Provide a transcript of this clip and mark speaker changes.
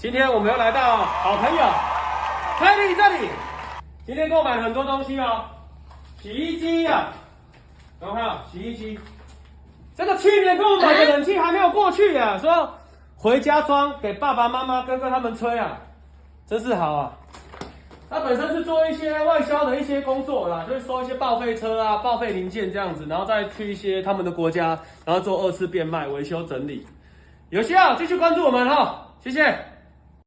Speaker 1: 今天我们又来到好朋友凯莉这里。今天购买了很多东西哦，洗衣机啊，然后还有洗衣机。这个去年跟我买的冷气还没有过去啊，说回家装给爸爸妈妈、哥哥他们吹啊，真是好啊。他本身是做一些外销的一些工作啦，就是收一些报废车啊、报废零件这样子，然后再去一些他们的国家，然后做二次变卖、维修整理。有需要继续关注我们哈，谢谢。